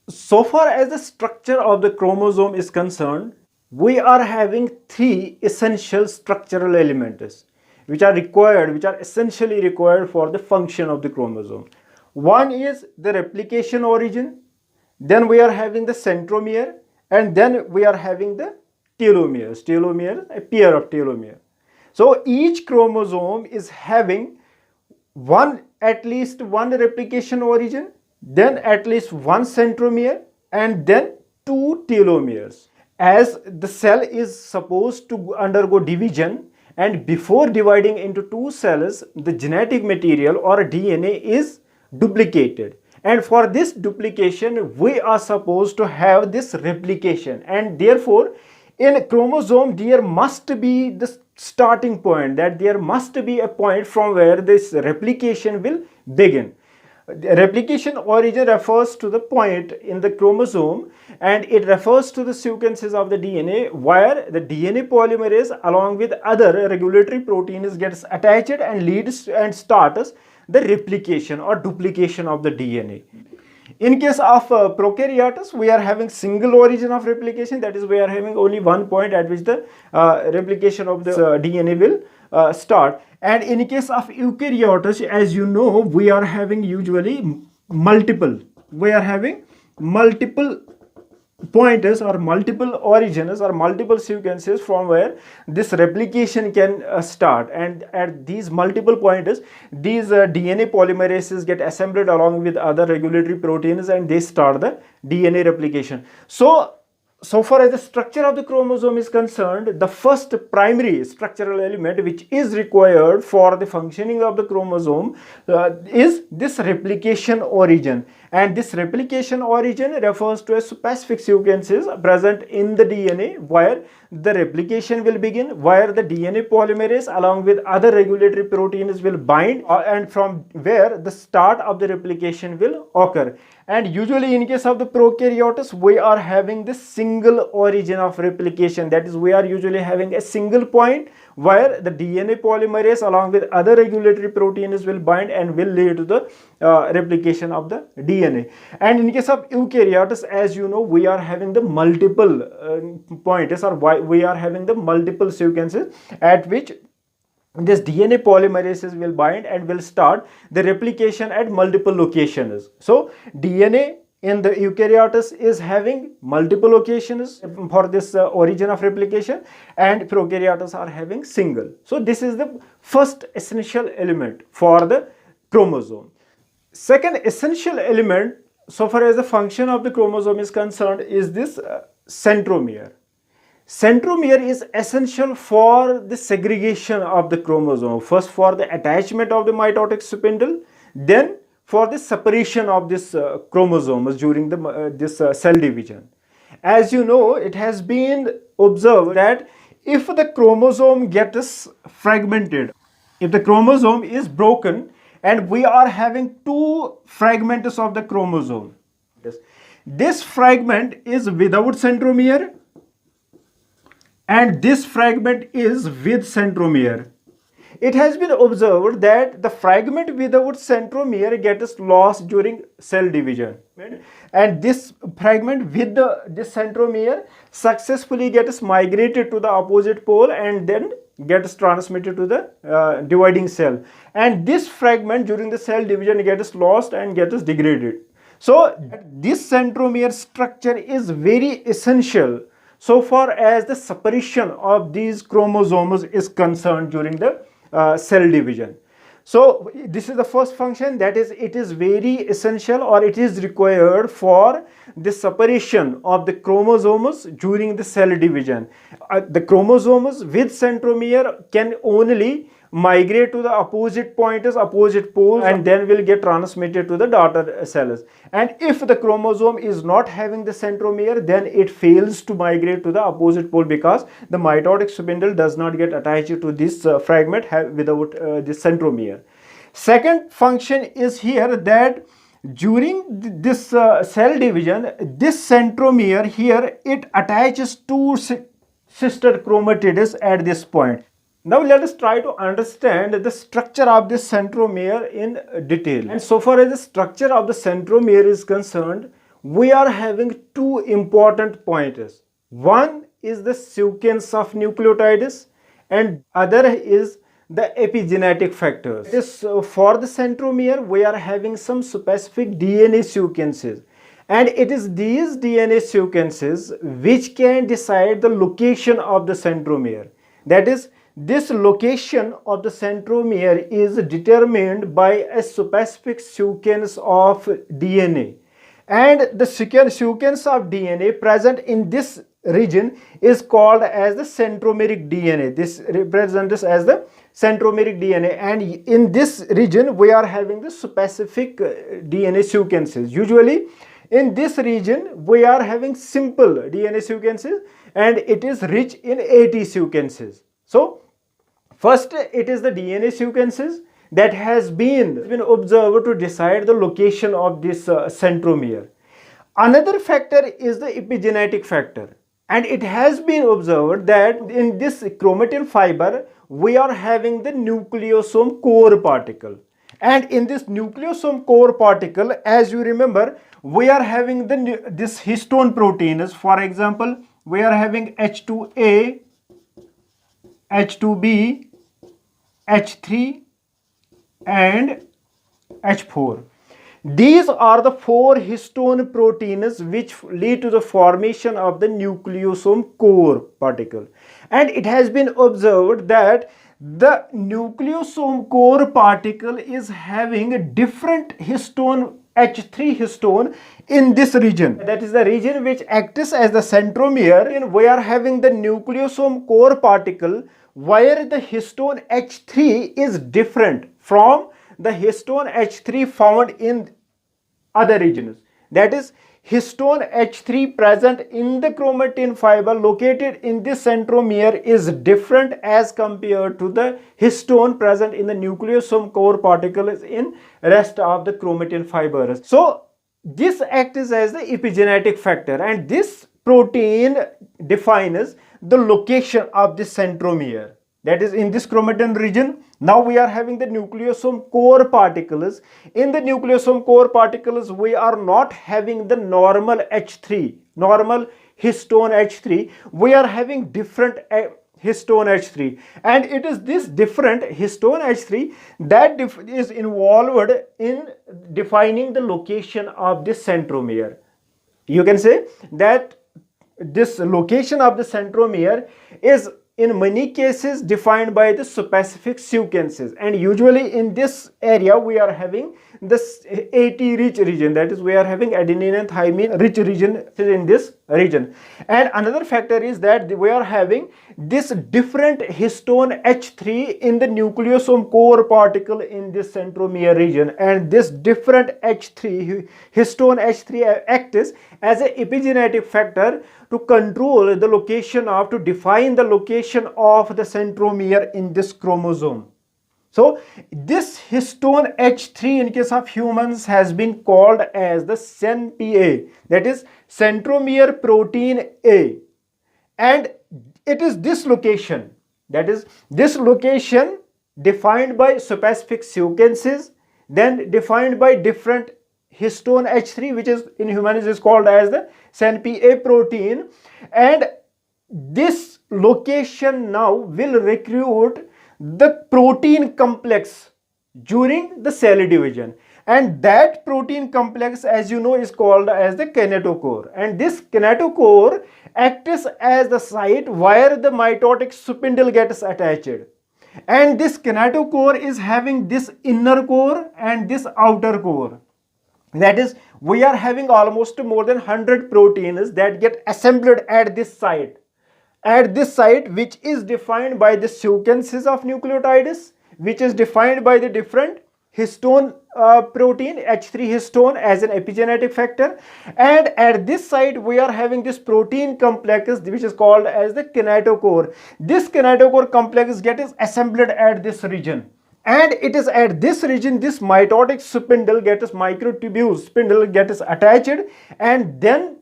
So far as the structure of the chromosome is concerned, we are having three essential structural elements which are required, which are essentially required for the function of the chromosome. One is the replication origin, then we are having the centromere, and then we are having the telomeres. Telomere, a pair of telomere. So each chromosome is having at least one replication origin, then at least one centromere, and then two telomeres. As the cell is supposed to undergo division, and before dividing into two cells, the genetic material or DNA is duplicated. And for this duplication, we are supposed to have this replication. And therefore, in a chromosome, there must be the starting point, that there must be a point from where this replication will begin. The replication origin refers to the point in the chromosome, and it refers to the sequences of the DNA where the DNA polymerase along with other regulatory proteins gets attached and leads and starts the replication or duplication of the DNA. In case of prokaryotes, we are having single origin of replication, that is, we are having only one point at which the replication of the DNA will start. And in case of eukaryotes, as you know, we are having usually multiple pointers or multiple origins or multiple sequences from where this replication can start, and at these multiple pointers, these DNA polymerases get assembled along with other regulatory proteins and they start the DNA replication. So far as the structure of the chromosome is concerned, the first primary structural element which is required for the functioning of the chromosome is this replication origin. And this replication origin refers to a specific sequences present in the DNA where the replication will begin, where the DNA polymerase along with other regulatory proteins will bind, and from where the start of the replication will occur. And usually in case of the prokaryotes, we are having this single origin of replication, that is, we are usually having a single point where the DNA polymerase along with other regulatory proteins will bind and will lead to the replication of the DNA. And in case of eukaryotes, as you know, we are having the multiple points, or we are having the multiple sequences at which this DNA polymerases will bind and will start the replication at multiple locations. So DNA in the eukaryotes is having multiple locations for this origin of replication, and prokaryotes are having single. So this is the first essential element for the chromosome. Second essential element, so far as the function of the chromosome is concerned, is this centromere. Centromere is essential for the segregation of the chromosome. First for the attachment of the mitotic spindle, then for the separation of this chromosomes during this cell division. As you know, it has been observed that if the chromosome gets fragmented, if the chromosome is broken and we are having two fragments of the chromosome, this fragment is without centromere and this fragment is with centromere. It has been observed that the fragment without centromere gets lost during cell division, and this fragment with this centromere successfully gets migrated to the opposite pole and then gets transmitted to the dividing cell, and this fragment during the cell division gets lost and gets degraded. So this centromere structure is very essential so far as the separation of these chromosomes is concerned during the cell division. So this is the first function, that is, it is very essential, or it is required for the separation of the chromosomes during the cell division. The chromosomes with centromere can only migrate to the opposite pointers, opposite poles, and then will get transmitted to the daughter cells. And if the chromosome is not having the centromere, then it fails to migrate to the opposite pole because the mitotic spindle does not get attached to this fragment without this centromere. Second function is here that during this cell division, this centromere here, it attaches two sister chromatids at this point. Now let us try to understand the structure of this centromere in detail. And so far as the structure of the centromere is concerned, we are having two important pointers. One is the sequence of nucleotides and other is the epigenetic factors. For the centromere, we are having some specific DNA sequences, and it is these DNA sequences which can decide the location of the centromere. That is, this location of the centromere is determined by a specific sequence of DNA, and the sequence of DNA present in this region is called as the centromeric DNA. This represents as the centromeric DNA, and in this region we are having the specific DNA sequences. Usually in this region we are having simple DNA sequences and it is rich in 80 sequences. So first, it is the DNA sequences that has been observed to decide the location of this centromere. Another factor is the epigenetic factor, and it has been observed that in this chromatin fiber we are having the nucleosome core particle, and in this nucleosome core particle, as you remember, we are having this histone proteins. For example, we are having H2A, H2B, H3 and H4. These are the four histone proteins which lead to the formation of the nucleosome core particle, and it has been observed that the nucleosome core particle is having a different histone, H3 histone, in this region. That is the region which acts as the centromere, and we are having the nucleosome core particle where the histone H3 is different from the histone H3 found in other regions. That is, histone H3 present in the chromatin fiber located in this centromere is different as compared to the histone present in the nucleosome core particles in rest of the chromatin fibers. So this acts as the epigenetic factor, and this protein defines the location of the centromere. That is, in this chromatin region, now we are having the nucleosome core particles. In the nucleosome core particles, we are not having the normal H3, normal histone H3. We are having different histone H3, and it is this different histone H3 that is involved in defining the location of this centromere. You can say that this location of the centromere is in many cases defined by the specific sequences, and usually in this area we are having this AT rich region. That is, we are having adenine and thymine rich region in this region. And another factor is that we are having this different histone H3 in the nucleosome core particle in this centromere region, and this different H3 histone H3 acts as an epigenetic factor to control the location of, to define the location of the centromere in this chromosome. So this histone H3 in case of humans has been called as the CNPA, that is centromere protein A, and it is this location, that is this location defined by specific sequences, then defined by different histone H3, which is in humans is called as the CNPA protein, and this location now will recruit the protein complex during the cell division, and that protein complex, as you know, is called as the kinetochore, and this kinetochore acts as the site where the mitotic spindle gets attached, and this kinetochore is having this inner core and this outer core. That is, we are having almost more than 100 proteins that get assembled at this site, which is defined by the sequences of nucleotides, which is defined by the different histone protein H3 histone as an epigenetic factor, and at this site we are having this protein complex which is called as the kinetochore. This kinetochore complex gets assembled at this region, and it is at this region this mitotic spindle gets, microtubule spindle gets attached, and then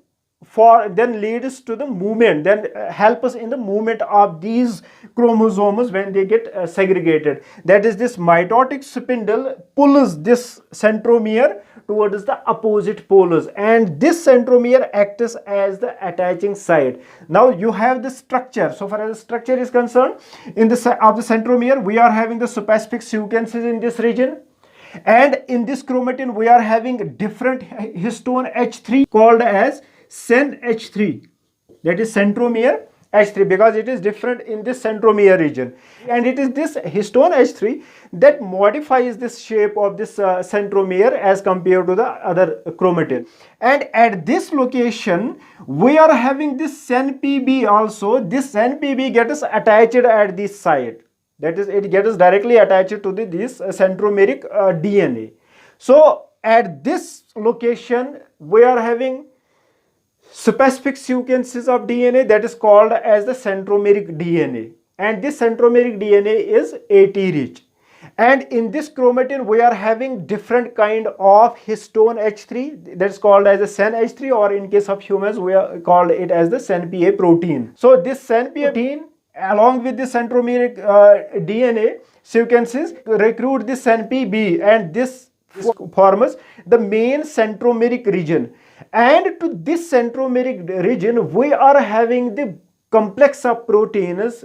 then leads to the movement, then help us in the movement of these chromosomes when they get segregated. That is, this mitotic spindle pulls this centromere towards the opposite poles, and this centromere acts as the attaching site. Now you have the structure. So far as the structure is concerned, in the of the centromere, we are having the specific sequences in this region. And in this chromatin, we are having different histone H3 called as Cen H3. That is centromere H3, because it is different in this centromere region. And it is this histone H3 that modifies this shape of this centromere as compared to the other chromatin. And at this location, we are having this Cen PB also. This Cen PB gets attached at this site. That is, it gets directly attached to this centromeric DNA. So at this location, we are having specific sequences of DNA that is called as the centromeric DNA. And this centromeric DNA is AT rich. And in this chromatin, we are having different kind of histone H3 that is called as the Cen H3, or in case of humans, we are called it as the Cen PA protein. So this Cen PA protein, along with the centromeric DNA sequences, recruit the Cen PB, and this forms the main centromeric region. And to this centromeric region, we are having the complex of proteins,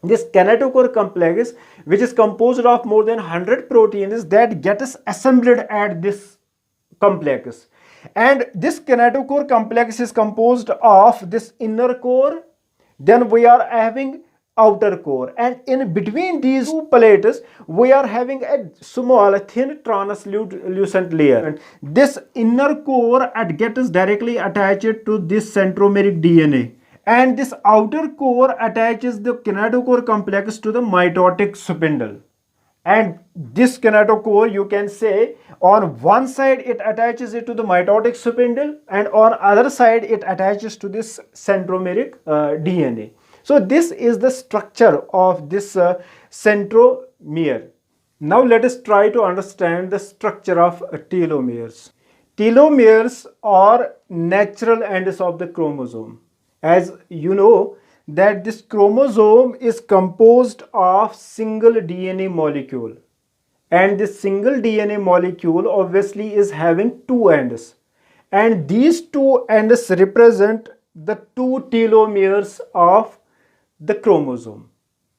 this kinetochore complex, which is composed of more than 100 proteins that get assembled at this complex. And this kinetochore complex is composed of this inner core, then we are having outer core, and in between these two plates we are having a small thin translucent layer. And this inner core gets directly attached to this centromeric DNA, and this outer core attaches the kinetochore complex to the mitotic spindle. And this kinetochore, you can say, on one side it attaches it to the mitotic spindle, and on other side it attaches to this centromeric DNA. So this is the structure of this centromere. Now let us try to understand the structure of telomeres. Telomeres are natural ends of the chromosome. As you know, that this chromosome is composed of single DNA molecule, and this single DNA molecule obviously is having two ends, and these two ends represent the two telomeres of the chromosome.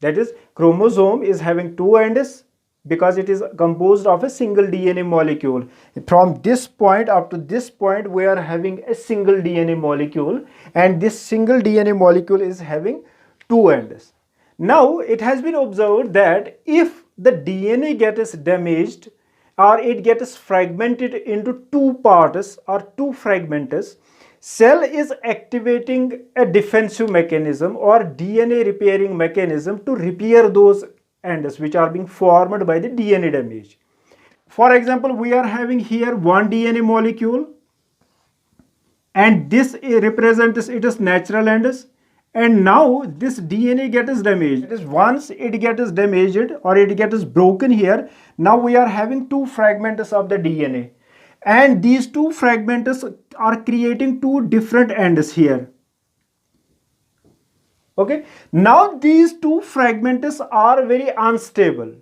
That is, chromosome is having two ends because it is composed of a single DNA molecule. From this point up to this point, we are having a single DNA molecule, and this single DNA molecule is having two ends. Now it has been observed that if the DNA gets damaged, or it gets fragmented into two parts or two fragments, cell is activating a defensive mechanism or DNA repairing mechanism to repair those ends which are being formed by the DNA damage. For example, we are having here one DNA molecule, and this represents its natural ends, and now this DNA gets damaged. That is, once it gets damaged or it gets broken here, now we are having two fragments of the DNA. And these two fragments are creating two different ends here. Okay, now these two fragments are very unstable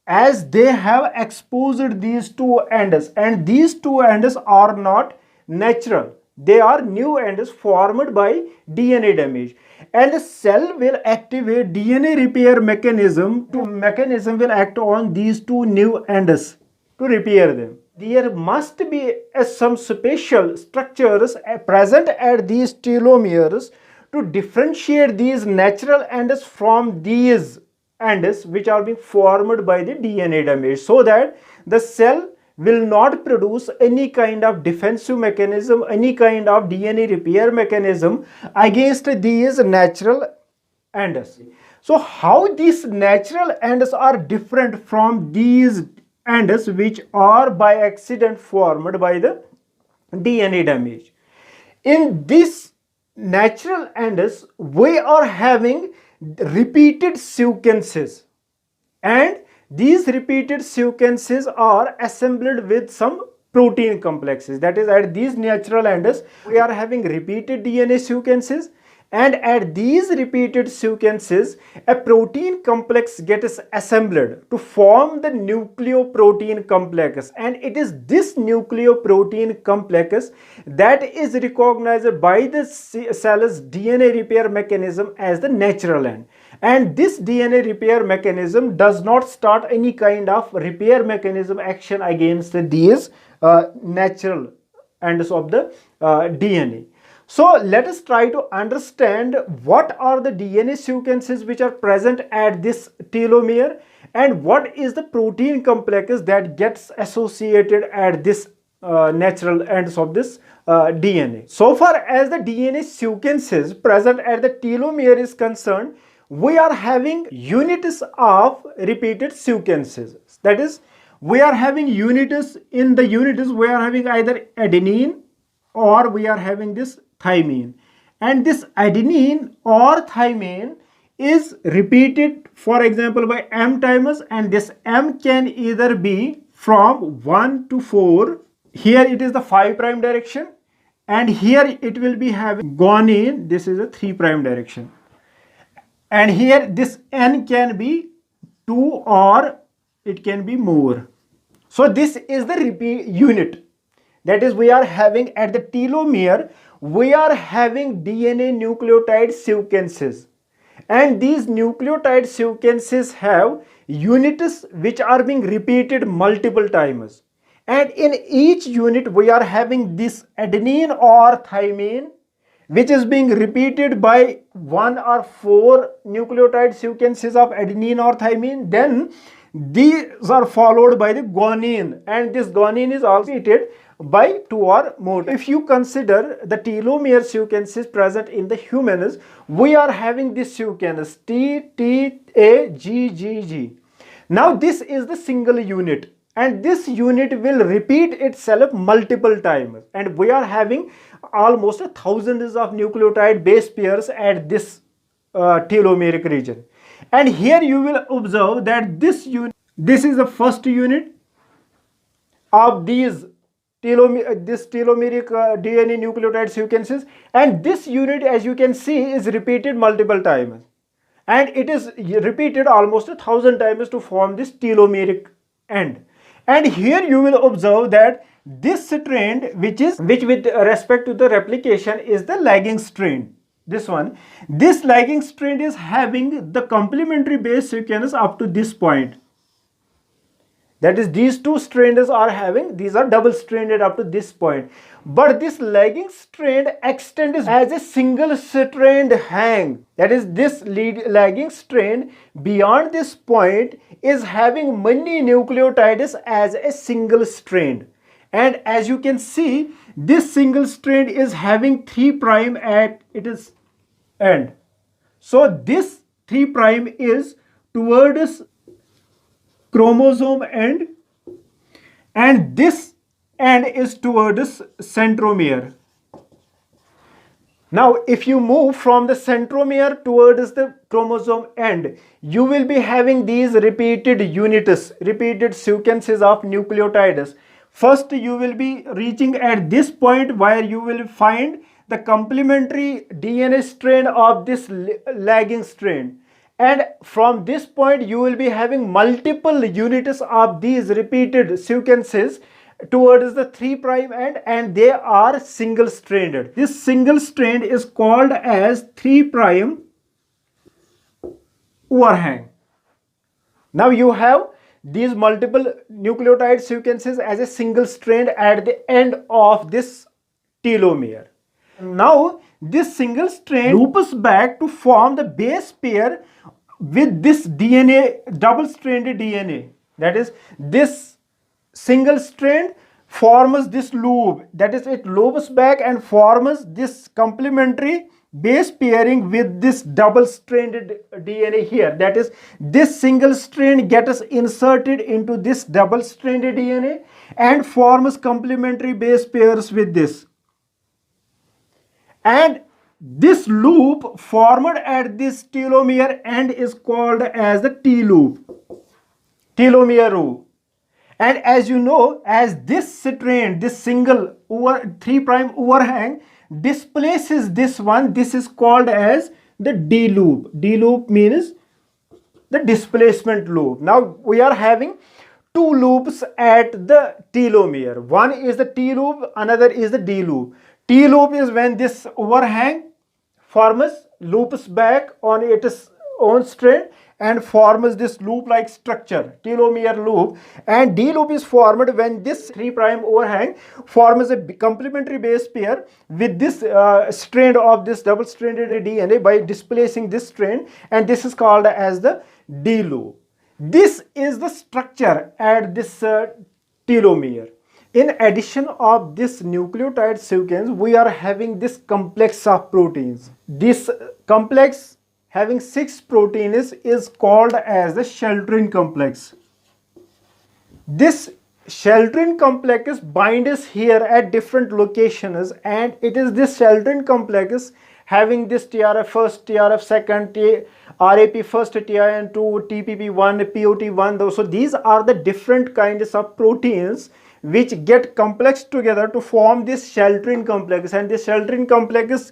as they have exposed these two ends, and these two ends are not natural. They are new ends formed by DNA damage, and the cell will activate DNA repair mechanism will act on these two new ends to repair them. There must be some special structures present at these telomeres to differentiate these natural ends from these ends which are being formed by the DNA damage, so that the cell will not produce any kind of defensive mechanism, any kind of DNA repair mechanism against these natural ends. So how these natural ends are different from these ends which are by accident formed by the DNA damage? In this natural ends, we are having repeated sequences, and these repeated sequences are assembled with some protein complexes. That is, at these natural ends we are having repeated DNA sequences, and at these repeated sequences a protein complex gets assembled to form the nucleoprotein complex, and it is this nucleoprotein complex that is recognized by the cell's DNA repair mechanism as the natural end. And this DNA repair mechanism does not start any kind of repair mechanism action against these natural ends of the DNA. So let us try to understand what are the DNA sequences which are present at this telomere, and what is the protein complex that gets associated at this natural ends of this DNA. So far as the DNA sequences present at the telomere is concerned, we are having units of repeated sequences. That is, we are having units. In the units we are having either adenine or we are having this thymine, and this adenine or thymine is repeated, for example, by m times, and this m can either be from 1 to 4. Here it is the 5' direction, and here it will be having guanine, this is a 3' direction, and here this n can be 2 or it can be more. So this is the repeat unit. That is, we are having at the telomere, we are having DNA nucleotide sequences, and these nucleotide sequences have units which are being repeated multiple times, and in each unit we are having this adenine or thymine which is being repeated by 1 or 4 nucleotide sequences of adenine or thymine. Then these are followed by the guanine, and this guanine is also repeated by 2 or more. If you consider the telomere sequences present in the humans, we are having this sequence T, T, A, G, G, G. Now this is the single unit, and this unit will repeat itself multiple times, and we are having almost thousands of nucleotide base pairs at this telomeric region. And here you will observe that this unit, this is the first unit of these telomeric DNA nucleotide sequences, and this unit, as you can see, is repeated multiple times, and it is repeated almost 1,000 times to form this telomeric end. And here you will observe that this strand, which with respect to the replication is the lagging strand. This lagging strand is having the complementary base sequence up to this point. That is, these two strands are having, these are double stranded up to this point, but this lagging strand extends as a single strand hang. That is, this lagging strand beyond this point is having many nucleotides as a single strand, and as you can see, this single strand is having 3' at its end. So this 3' is towards chromosome end, and this end is towards centromere. Now if you move from the centromere towards the chromosome end, you will be having these repeated units, repeated sequences of nucleotides. First you will be reaching at this point where you will find the complementary DNA strand of this lagging strand, and from this point you will be having multiple units of these repeated sequences towards the 3' end, and they are single stranded. This single strand is called as 3' overhang. Now you have these multiple nucleotide sequences as a single strand at the end of this telomere. Now this single strand loops back to form the base pair with this DNA, double-stranded DNA. That is, this single strand forms this loop. That is, it loops back and forms this complementary base pairing with this double-stranded DNA here. That is, this single strand gets inserted into this double-stranded DNA and forms complementary base pairs with this. And this loop formed at this telomere end is called as the T loop, telomere loop. And as you know, as this strand, this single 3' overhang displaces this one, this is called as the D loop. D loop means the displacement loop. Now we are having two loops at the telomere. One is the T loop, another is the D loop. T loop is when this overhang forms, loops back on its own strand and forms this loop like structure, telomere loop. And D loop is formed when this 3' overhang forms a complementary base pair with this strand of this double stranded DNA by displacing this strand, and this is called as the D loop. This is the structure at this telomere. In addition of this nucleotide sequence, we are having this complex of proteins. This complex having 6 proteins is called as the sheltering complex. This sheltering complex binds here at different locations, and it is this sheltering complex having this TRF first, TRF second, RAP first, TIN2, TPP1, POT1. So these are the different kinds of proteins which get complexed together to form this sheltering complex, and this sheltering complex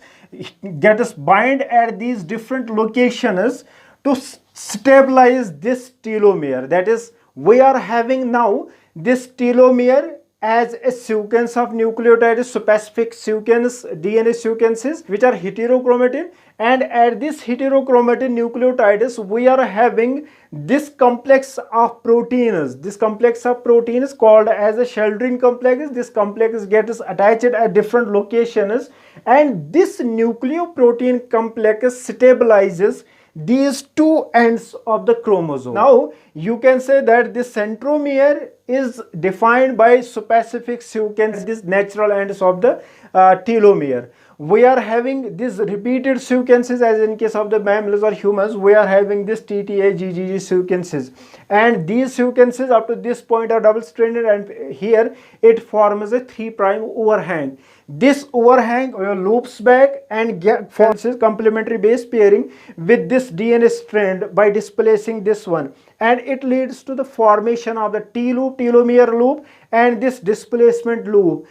gets bind at these different locations to stabilize this telomere. That is, we are having now this telomere as a sequence of nucleotide specific sequence DNA sequences which are heterochromatin, and at this heterochromatin nucleotides we are having this complex of proteins. This complex of proteins called as a sheltering complex. This complex gets attached at different locations, and this nucleoprotein complex stabilizes these two ends of the chromosome. Now you can say that this centromere is defined by specific sequence, these natural ends of the telomere. We are having these repeated sequences, as in case of the mammals or humans we are having this TTA GGG sequences, and these sequences up to this point are double stranded, and here it forms a 3' overhang. This overhang loops back and forms a complementary base pairing with this DNA strand by displacing this one, and it leads to the formation of the T loop, telomere loop, and this displacement loop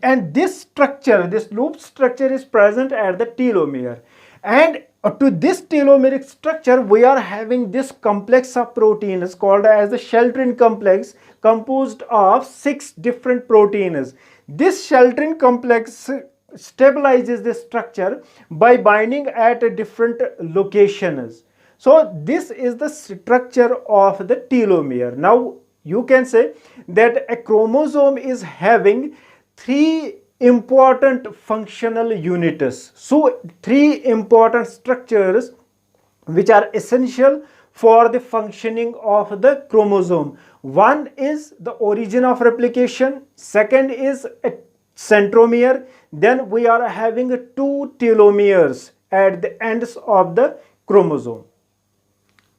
and this structure, this loop structure is present at the telomere. And to this telomeric structure we are having this complex of proteins called as the sheltering complex, composed of 6 different proteins. This sheltering complex stabilizes the structure by binding at different locations. So this is the structure of the telomere. Now you can say that a chromosome is having 3 important functional units. So 3 important structures which are essential for the functioning of the chromosome. One is the origin of replication, second is a centromere, then we are having 2 telomeres at the ends of the chromosome.